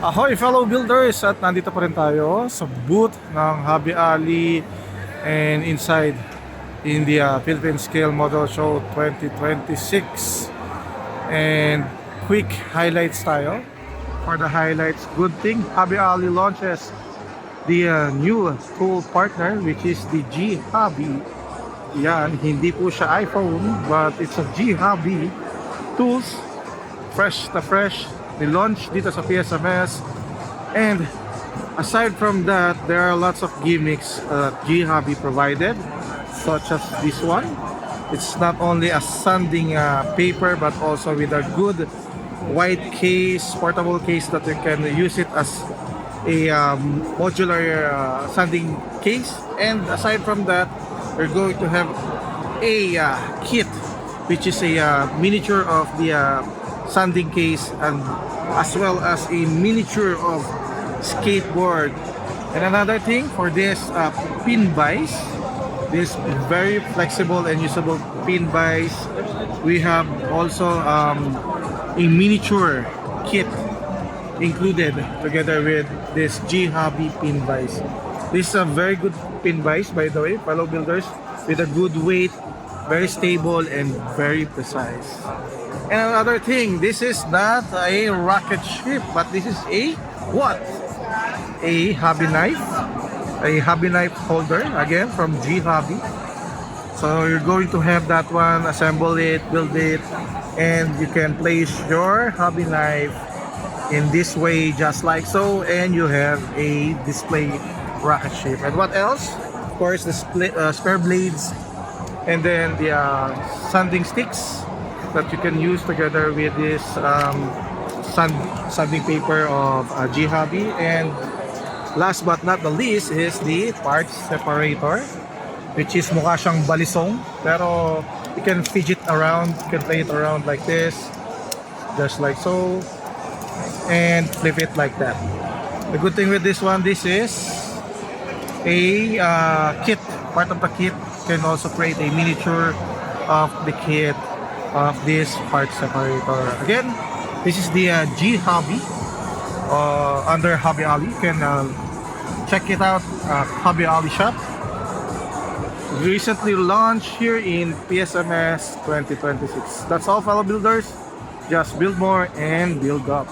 Ahoy fellow builders! At nandito pa rin tayo sa booth ng Hobby Ali and inside India Philippine Scale Model Show 2026. And quick highlights tayo. For the highlights, good thing Hobby Ali launches the new tool partner, which is the G Hobby. Yan, hindi po siya iPhone but it's a G Hobby tools. Fresh na fresh, nilaunch dito sa PSMS. And aside from that, there are lots of gimmicks G Hobby provided, such as this one. It's not only a sanding paper but also with a good white case, portable case that you can use it as a modular sanding case. And aside from that, we're going to have a kit, which is a miniature of the sanding case, and as well as a miniature of skateboard. And another thing for this pin vise, this very flexible and usable pin vise, we have also a miniature kit included together with this G Hobby pin vise. This is a very good pin vise, by the way, fellow builders, with a good weight, very stable and very precise. And another thing, this is not a rocket ship, but this is a what? A hobby knife. A hobby knife holder, again from G Hobby. So you're going to have that one, assemble it, build it, and you can place your hobby knife in this way, just like so, and you have a display rocket ship. And what else? Of course, the spare blades, and then the sanding sticks that you can use together with this sanding paper of G Hobby. And last but not the least is the parts separator, which is mukha siyang balisong, pero you can fidget around, you can play it around like this, just like so, and flip it like that. The good thing with this one, this is a kit, part of the kit. You can also create a miniature of the kit of this part separator. Again, this is the G Hobby under Hobby Ali. You can check it out at Hobby Ali shop. Recently launched here in PSMS 2026. That's all, fellow builders. Just build more and build up.